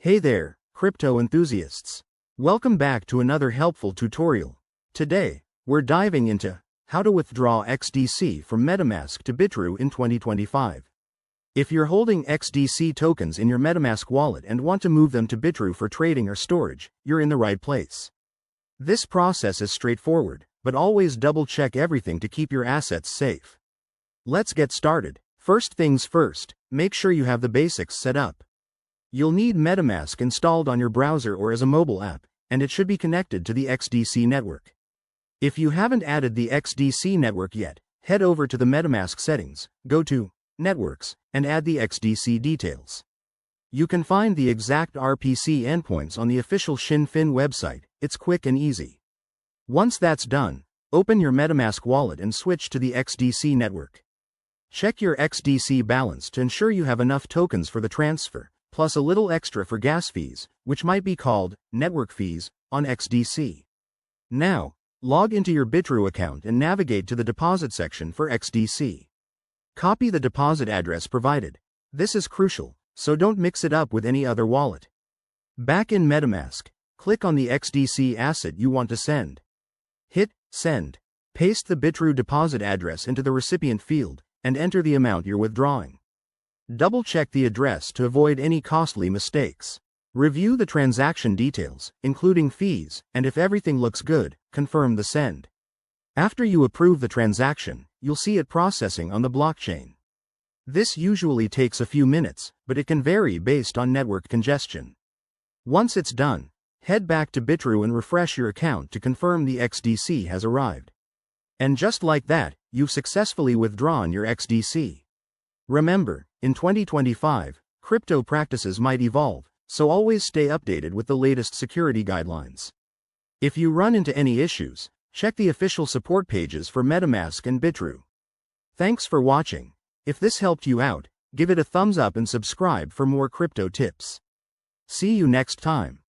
Hey there, crypto enthusiasts. Welcome back to another helpful tutorial. Today, we're diving into how to withdraw XDC from Metamask to Bitrue in 2025. If you're holding XDC tokens in your Metamask wallet and want to move them to Bitrue for trading or storage, you're in the right place. This process is straightforward, but always double-check everything to keep your assets safe. Let's get started. First things first, make sure you have the basics set up. You'll need Metamask installed on your browser or as a mobile app, and it should be connected to the XDC network. If you haven't added the XDC network yet, head over to the Metamask settings, go to Networks, and add the XDC details. You can find the exact RPC endpoints on the official Shinfin website. It's quick and easy. Once that's done, open your Metamask wallet and switch to the XDC network. Check your XDC balance to ensure you have enough tokens for the transfer, plus a little extra for gas fees, which might be called network fees, on XDC. Now, log into your Bitrue account and navigate to the deposit section for XDC. Copy the deposit address provided. This is crucial, so don't mix it up with any other wallet. Back in Metamask, click on the XDC asset you want to send. Hit Send. Paste the Bitrue deposit address into the recipient field, and enter the amount you're withdrawing. Double-check the address to avoid any costly mistakes. Review the transaction details, including fees, and if everything looks good, confirm the send. After you approve the transaction, you'll see it processing on the blockchain. This usually takes a few minutes, but it can vary based on network congestion. Once it's done, head back to Bitrue and refresh your account to confirm the XDC has arrived. And just like that, you've successfully withdrawn your XDC. Remember, in 2025, crypto practices might evolve, so always stay updated with the latest security guidelines. If you run into any issues, check the official support pages for Metamask and Bitrue. Thanks for watching. If this helped you out, give it a thumbs up and subscribe for more crypto tips. See you next time.